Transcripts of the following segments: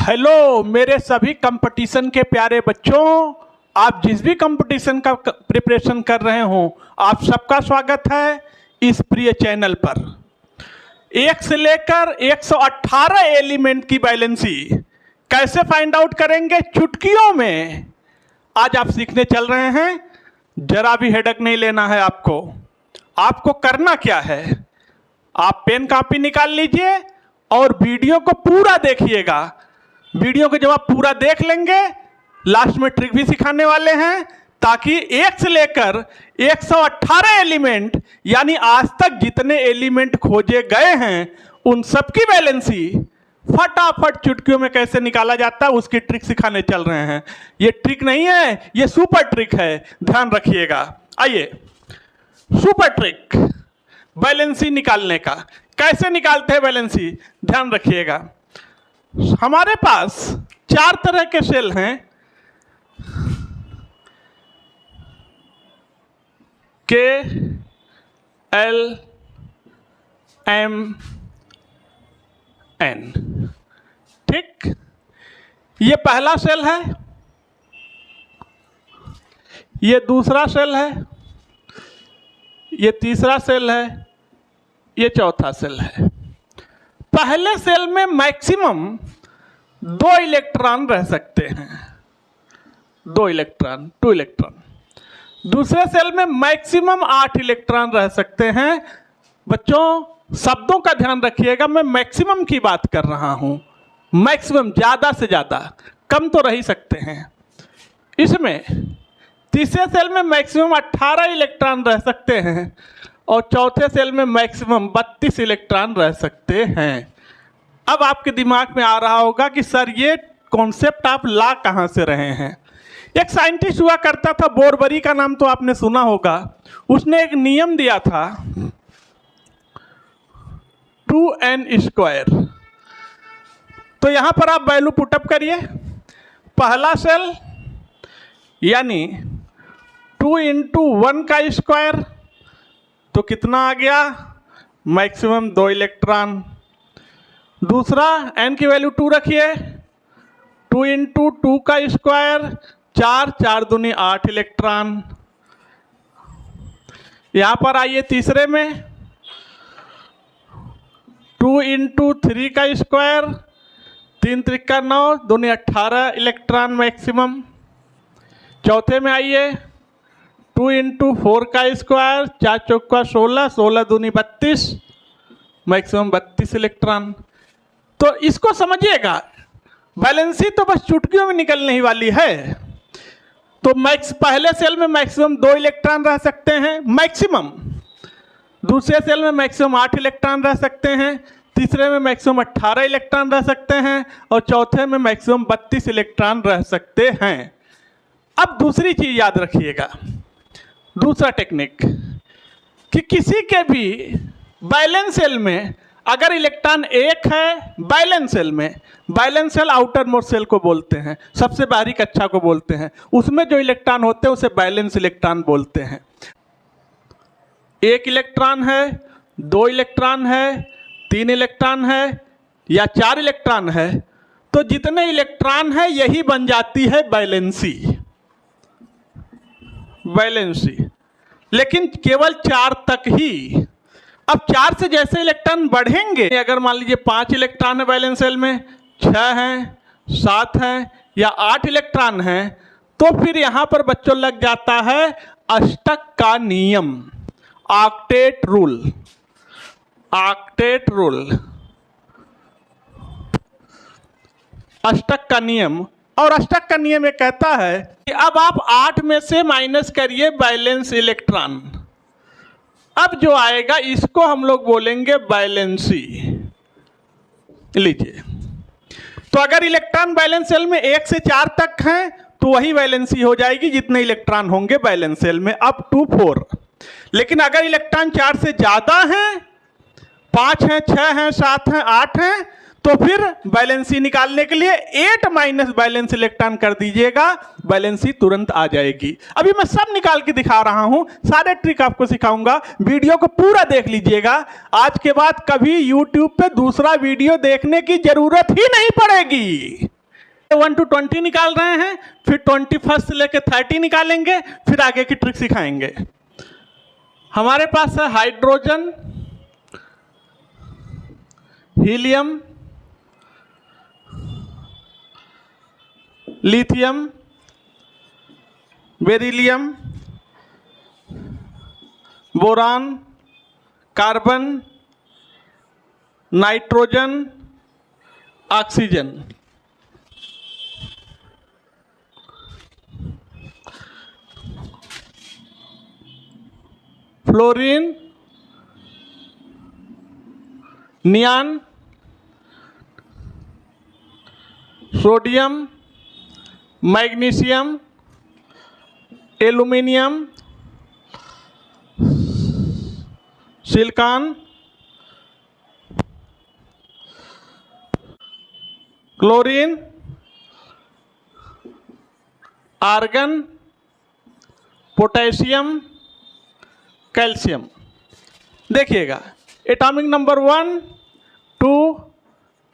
Hello मेरे सभी competition के प्यारे बच्चों, आप जिस भी कंपटीशन का प्रिपरेशन कर रहे हो आप सबका स्वागत है इस प्रिय चैनल पर। 1 से लेकर 118 एलिमेंट की बैलेंसी कैसे फाइंड आउट करेंगे चुटकियों में आज आप सीखने चल रहे हैं। जरा भी हेडक नहीं लेना है आपको करना क्या है, आप पेन कॉपी निकाल लीजिए और वीडियो को पूरा देखिएगा। वीडियो को जब आप पूरा देख लेंगे लास्ट में ट्रिक भी सिखाने वाले हैं ताकि 1 से लेकर 118 एलिमेंट यानी आज तक जितने एलिमेंट खोजे गए हैं उन सब की बैलेंसी फटाफट चुटकियों में कैसे निकाला जाता है उसकी ट्रिक सिखाने चल रहे हैं। ये ट्रिक नहीं है, ये सुपर ट्रिक है, ध्यान रखिएगा। आइए, सुपर ट्रिक बैलेंसी निकालने का। कैसे निकालते हैं बैलेंसी, ध्यान रखिएगा। हमारे पास 4 तरह के सेल हैं, के, एल, एम, एन। ठीक, ये पहला सेल है, ये दूसरा सेल है, ये तीसरा सेल है, ये चौथा सेल है। पहले सेल में मैक्सिमम 2 इलेक्ट्रॉन रह सकते हैं, 2 इलेक्ट्रॉन, 2 इलेक्ट्रॉन। दूसरे सेल में मैक्सिमम 8 इलेक्ट्रॉन रह सकते हैं। बच्चों शब्दों का ध्यान रखिएगा, मैं मैक्सिमम की बात कर रहा हूं। मैक्सिमम ज़्यादा से ज़्यादा, कम तो रह ही सकते हैं। इसमें तीसरे सेल में मैक्सिमम 18 इलेक्ट्रॉन रह सकते हैं और चौथे सेल में मैक्सिमम 32 इलेक्ट्रॉन रह सकते हैं। अब आपके दिमाग में आ रहा होगा कि सर ये कॉन्सेप्ट आप ला कहाँ से रहे हैं। एक साइंटिस्ट हुआ करता था, बोरबरी का नाम तो आपने सुना होगा। उसने एक नियम दिया था 2n²। तो यहाँ पर आप वैल्यू पुटअप करिए। पहला सेल यानी 2 × 1 का स्क्वायर तो कितना आ गया, मैक्सिमम 2 इलेक्ट्रॉन। दूसरा n की वैल्यू 2 रखिए, 2 × 2 का स्क्वायर 4, 4 दूनी 8 इलेक्ट्रॉन। यहाँ पर आइए तीसरे में 2 × 3 का स्क्वायर 3 त्रिका 9 दूनी 18 इलेक्ट्रॉन मैक्सिमम। चौथे में आइए 2 × 4 का स्क्वायर 4 चौका 16, 16 दूनी 32, मैक्सिमम 32 इलेक्ट्रॉन। तो इसको समझिएगा, बैलेंसी तो बस चुटकियों में निकलने ही वाली है। तो पहले सेल में मैक्सिमम 2 इलेक्ट्रॉन रह सकते हैं मैक्सिमम, दूसरे सेल में मैक्सिमम 8 इलेक्ट्रॉन रह सकते हैं, तीसरे में मैक्सिमम 18 इलेक्ट्रॉन रह सकते हैं और चौथे में मैक्सिमम 32 इलेक्ट्रॉन रह सकते हैं। अब दूसरी चीज याद रखिएगा, दूसरा टेक्निक कि किसी के भी बैलेंस सेल में अगर इलेक्ट्रॉन 1 है बैलेंस सेल में, valence shell outermost shell को बोलते हैं, सबसे बाहरी कक्षा को बोलते हैं, उसमें जो इलेक्ट्रॉन होते हैं उसे बैलेंस इलेक्ट्रॉन बोलते हैं। 1 इलेक्ट्रॉन है, 2 इलेक्ट्रॉन है, 3 इलेक्ट्रॉन है या 4 इलेक्ट्रॉन है, तो जितने इलेक्ट्रॉन है यही बन जाती है बैलेंसी। बैलेंसी लेकिन केवल 4 तक ही। अब 4 से जैसे इलेक्ट्रॉन बढ़ेंगे, अगर मान लीजिए 5 इलेक्ट्रॉन है बैलेंस सेल में, 6 हैं, 7 हैं या 8 इलेक्ट्रॉन हैं, तो फिर यहां पर बच्चों लग जाता है अष्टक का नियम, ऑक्टेट रूल। ऑक्टेट रूल, अष्टक का नियम। और अष्टक का नियम ये कहता है कि अब आप 8 में से माइनस करिए बैलेंस इलेक्ट्रॉन, अब जो आएगा इसको हम लोग बोलेंगे बैलेंसी। लीजिए, तो अगर इलेक्ट्रॉन बैलेंस सेल में 1 से 4 तक हैं तो वही बैलेंसी हो जाएगी जितने इलेक्ट्रॉन होंगे बैलेंस सेल में, अप टू 4। लेकिन अगर इलेक्ट्रॉन 4 से ज़्यादा हैं, 5 हैं, 6 हैं, 7 हैं, 8 हैं, तो फिर बैलेंसी निकालने के लिए 8 माइनस बैलेंस इलेक्ट्रॉन कर दीजिएगा, बैलेंसी तुरंत आ जाएगी। अभी मैं सब निकाल के दिखा रहा हूं, सारे ट्रिक आपको सिखाऊंगा, वीडियो को पूरा देख लीजिएगा। आज के बाद कभी YouTube पे दूसरा वीडियो देखने की जरूरत ही नहीं पड़ेगी। 1 to 20 निकाल रहे हैं, फिर 21 से लेकर 30 निकालेंगे, फिर आगे की ट्रिक सिखाएंगे। हमारे पास है hydrogen, helium, lithium, beryllium, boron, carbon, nitrogen, oxygen. Fluorine, neon, sodium, magnesium, aluminium, silicon, chlorine, argon, potassium, calcium. देखिएगा, एटॉमिक नंबर 1, 2,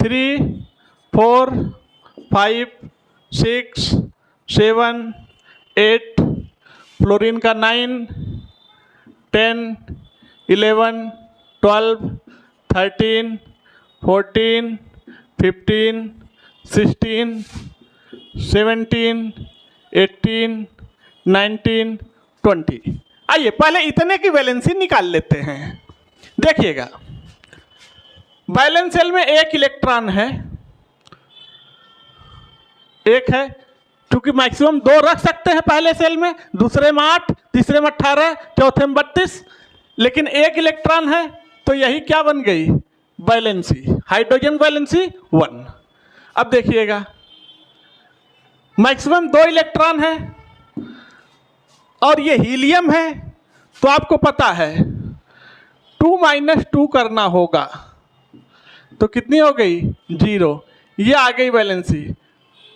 3, 4, 5, 6, 7, 8, फ्लोरीन का 9, 10, 11, 12, 13, 14, 15, 16, 17, 18, 19, 20। आइए पहले इतने की वैलेंसी निकाल लेते हैं। देखिएगा, वैलेंस सेल में एक इलेक्ट्रॉन है, एक है, क्योंकि मैक्सिमम 2 रख सकते हैं पहले सेल में, दूसरे में 8, तीसरे में 18, चौथे में 32, लेकिन एक इलेक्ट्रॉन है, तो यही क्या बन गई, वैलेंसी, हाइड्रोजन वैलेंसी 1। अब देखिएगा, मैक्सिमम 2 इलेक्ट्रॉन है और ये हीलियम है, तो आपको पता है 2 - 2 करना होगा, तो कितनी हो गई, 0। ये आ गई वैलेंसी।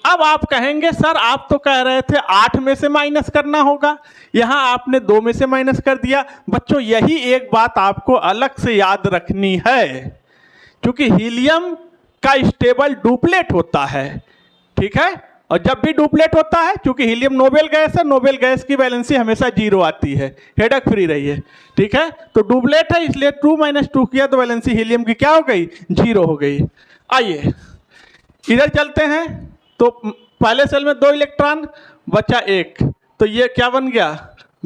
अब आप कहेंगे सर आप तो कह रहे थे 8 में से माइनस करना होगा, यहाँ आपने 2 में से माइनस कर दिया। बच्चों यही एक बात आपको अलग से याद रखनी है, क्योंकि हीलियम का स्टेबल डुप्लेट होता है, ठीक है, और जब भी डुप्लेट होता है, क्योंकि हीलियम नोबेल गैस है, नोबेल गैस की वैलेंसी हमेशा 0 आती है, हेडक फ्री रहिए, ठीक है। तो डुप्लेट है, इसलिए 2 - 2 किया तो वैलेंसी हीलियम की क्या हो गई, 0 हो गई। आइए इधर चलते हैं, तो पहले सेल में 2 इलेक्ट्रॉन, बचा 1, तो ये क्या बन गया,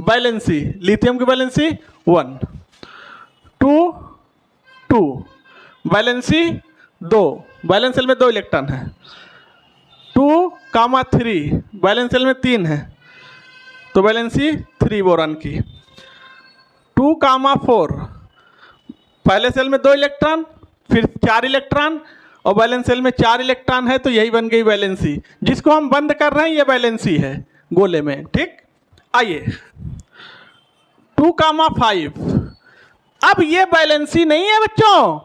वैलेंसी, लिथियम की वैलेंसी 1, 2, 2, वैलेंसी 2, वैलेंस सेल में 2 इलेक्ट्रॉन है, 2, 3, वैलेंस सेल में 3 है, तो वैलेंसी 3 बोरान की। 2, 4, पहले सेल में 2 इलेक्ट्रॉन, फिर 4 इलेक्ट्रॉन, और वैलेंस सेल में 4 इलेक्ट्रॉन है, तो यही बन गई वैलेंसी। जिसको हम बंद कर रहे हैं ये वैलेंसी है गोले में, ठीक। आइए 2, 5, अब ये वैलेंसी नहीं है बच्चों,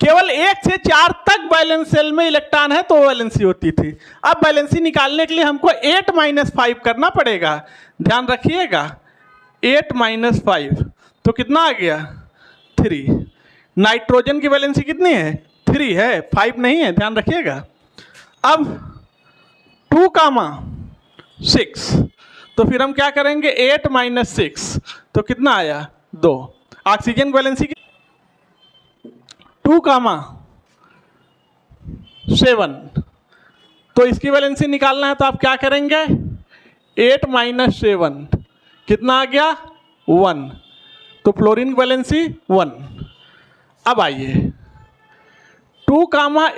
केवल 1 से 4 तक वैलेंस सेल में इलेक्ट्रॉन है तो वैलेंसी होती थी। अब वैलेंसी निकालने के लिए हमको 8 - 5 करना पड़ेगा, ध्यान रखिएगा, 8 - 5 तो कितना आ गया, 3। नाइट्रोजन की वैलेंसी कितनी है, 3 है, 5 नहीं है, ध्यान रखिएगा। अब 2, 6, तो फिर हम क्या करेंगे, 8 - 6 तो कितना आया, 2। ऑक्सीजन वैलेंसी 2, 7, तो इसकी वैलेंसी निकालना है, तो आप क्या करेंगे, 8 - 7 कितना आ गया, 1, तो फ्लोरीन वैलेंसी 1। अब आइए 2,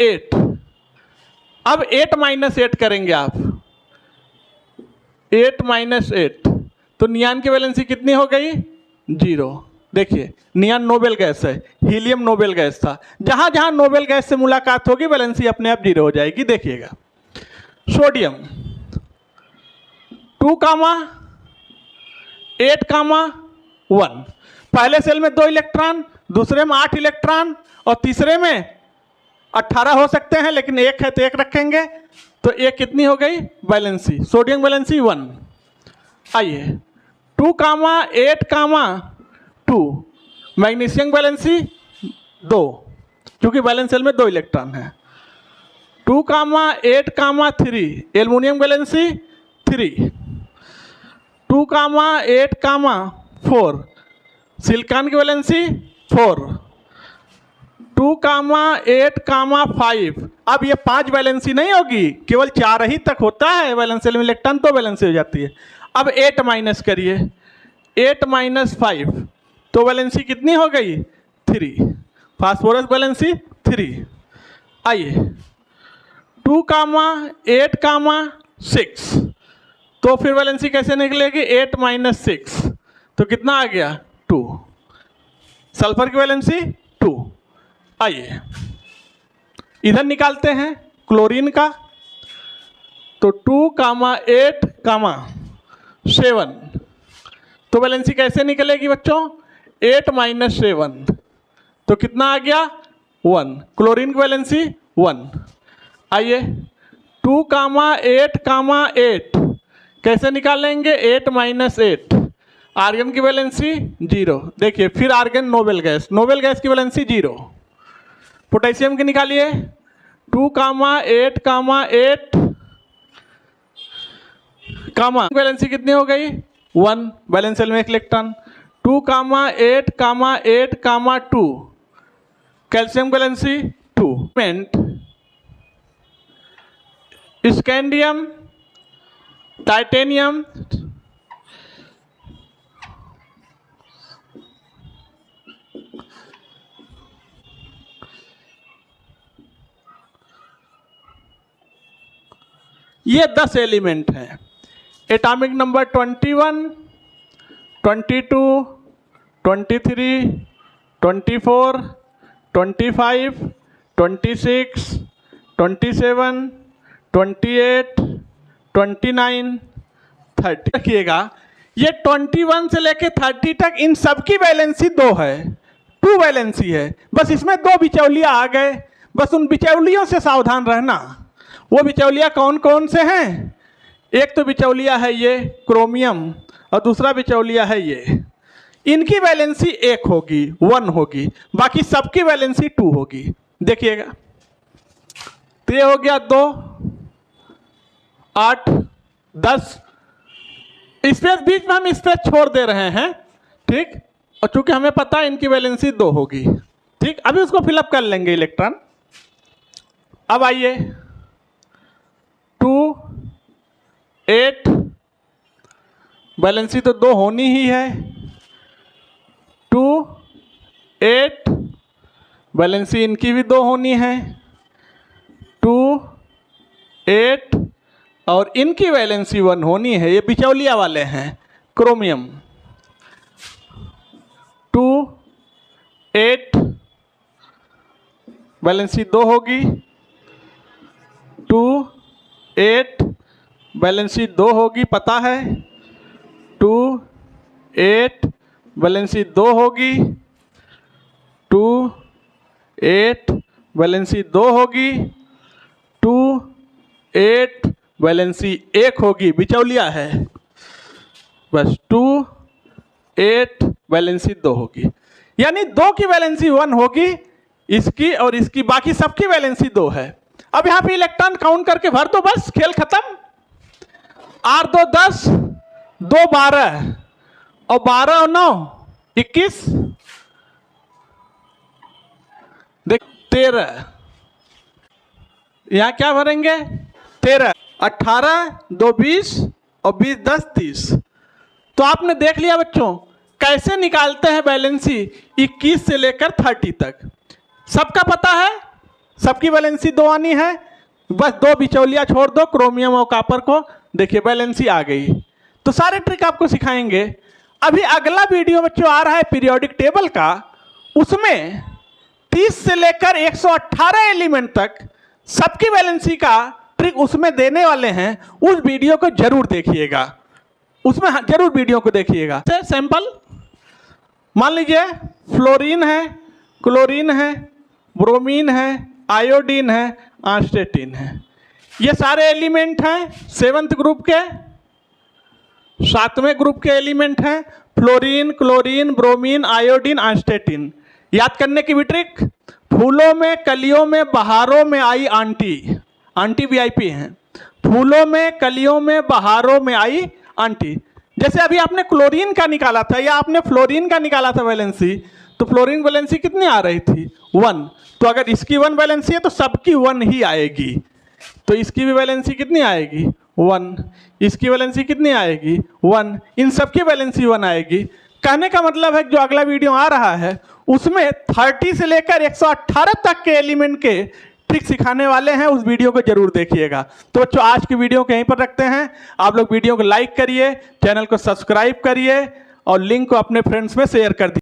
8, अब 8 - 8 करेंगे आप, 8 - 8 तो नियान की वैलेंसी कितनी हो गई, 0। देखिए नियान नोबेल गैस है, हीलियम नोबेल गैस था, जहां जहां नोबेल गैस से मुलाकात होगी वैलेंसी अपने आप 0 हो जाएगी। देखिएगा सोडियम 2, 8, 1, पहले सेल में 2 इलेक्ट्रॉन, दूसरे में 8 इलेक्ट्रॉन, और तीसरे में 18 हो सकते हैं, लेकिन 1 है तो 1 रखेंगे, तो 1 कितनी हो गई, वैलेंसी, सोडियम वैलेंसी 1। आइए 2, 8, 2, मैग्नीशियम वैलेंसी 2, क्योंकि वैलेंस सेल में 2 इलेक्ट्रॉन है, 2,8,3 एल्युमिनियम की वैलेंसी 3, 2,8,4 सिलिकॉन की वैलेंसी 4, 2,8,5 अब ये 5 वैलेंसी नहीं होगी, केवल 4 ही तक होता है वैलेंसी इलेक्ट्रॉन, तो वैलेंसी हो जाती है। अब 8 माइनस करिए, 8 - 5 तो वैलेंसी कितनी हो गई 3, फास्फोरस वैलेंसी 3। आइए 2,8,6 तो फिर वैलेंसी कैसे निकलेगी 8 - 6 तो कितना आ गया 2, सल्फर की वैलेंसी 2। आइए इधर निकालते हैं क्लोरीन का, तो 2,8,7 तो वैलेंसी कैसे निकलेगी बच्चों 8 - 7 तो कितना आ गया 1, क्लोरीन की वैलेंसी 1। आइए 2,8,8 कैसे निकालेंगे 8 - 8 आर्गन की वैलेंसी 0। देखिए फिर आर्गन नोबेल गैस की वैलेंसी 0। पोटेशियम की निकालिए 2,8,8 वैलेंसी कितनी हो गई 1, वैलेंस में electron. 2,8,8,2 calcium valency 2। Scandium, titanium, ये 10 एलिमेंट हैं। एटॉमिक नंबर 21, 22, 23, 24, 25, 26, 27, 28, 29, 30 रखिएगा। ये 21 से लेके 30 तक इन सब की वैलेंसी 2 है, 2 वैलेंसी है। बस इसमें 2 बिचौलिया आ गए, बस उन बिचौलियों से सावधान रहना। वो बिचौलिया कौन कौन से हैं, एक तो बिचौलिया है ये क्रोमियम और दूसरा बिचौलिया है ये। इनकी वैलेंसी 1 होगी 1 होगी, बाकी सबकी वैलेंसी 2 होगी। देखिएगा तो ये हो गया 2, 8, 10 स्पेस बीच में हम स्पेस छोड़ दे रहे हैं, ठीक। और चूंकि हमें पता है इनकी वैलेंसी 2 होगी, ठीक। अभी उसको फिलअप कर लेंगे इलेक्ट्रॉन। अब आइए 2, 8 वैलेंसी तो 2 होनी ही है। 2, 8 वैलेंसी इनकी भी 2 होनी है। 2, 8 और इनकी वैलेंसी 1 होनी है। ये बिचौलिया वाले हैं क्रोमियम। 2, 8 वैलेंसी 2 होगी। 2, 8 वैलेंसी 2 होगी, पता है। 2, 8 वैलेंसी 2 होगी। 2, 8 वैलेंसी 2 होगी। 2, 8 वैलेंसी 1 होगी, बिचौलिया है बस। 2, 8 वैलेंसी 2 होगी, यानी 2 की वैलेंसी 1 होगी इसकी और इसकी, बाकी सबकी वैलेंसी 2 है। अब यहां पे इलेक्ट्रॉन काउंट करके भर दो, बस खेल खत्म। 8 2 10, 2 12 और 12 और 9 21, देख 13। यहां क्या भरेंगे 13, 18 2 20 और 20 10 30। तो आपने देख लिया बच्चों कैसे निकालते हैं वैलेंसी 21 से लेकर 30 तक। सबका पता है, सबकी वैलेंसी 2 आनी है, बस 2 बिचौलिया छोड़ दो क्रोमियम और कॉपर को, देखिए वैलेंसी आ गई। तो सारे ट्रिक आपको सिखाएंगे। अभी अगला वीडियो बच्चों आ रहा है पीरियोडिक टेबल का, उसमें 30 से लेकर 118 एलिमेंट तक सबकी वैलेंसी का ट्रिक उसमें देने वाले हैं। उस वीडियो को जरूर देखिएगा, उसमें जरूर वीडियो को देखिएगा। सैंपल मान लीजिए फ्लोरीन है, क्लोरीन है, ब्रोमीन है, आयोडीन है, आस्टेटिन है। ये सारे एलिमेंट हैं 7th ग्रुप के, 7वें ग्रुप के एलिमेंट हैं। Fluorine, chlorine, bromine, iodine, astatine. याद करने की भी ट्रिक, फूलों में, कलियों में, बहारों में आई आंटी, आंटी वीआईपी हैं। फूलों में, कलियों में, बहारों में आई आंटी। जैसे अभी आपने क्लोरीन का निकाला था या आपने फ्लोरीन का निकाला था वैलेंसी, तो फ्लोरीन वैलेंसी कितनी आ रही थी? 1। तो अगर इसकी 1 वैलेंसी है तो सबकी 1 ही आएगी। तो इसकी भी वैलेंसी कितनी आएगी? 1। इसकी वैलेंसी कितनी आएगी? 1। इन सब की वैलेंसी 1 आएगी। कहने का मतलब है कि जो अगला वीडियो आ रहा है उसमें 30 से लेकर 118 तक के एलिमेंट के ट्रिक सिखाने वाले हैं, उस वीडियो को जरूर देखिएगा। तो बच्चों आज की वीडियो को यहीं पर रखते हैं। आप लोग वीडियो को लाइक करिए, चैनल को सब्सक्राइब करिए और लिंक को अपने फ्रेंड्स में शेयर कर दीजिए।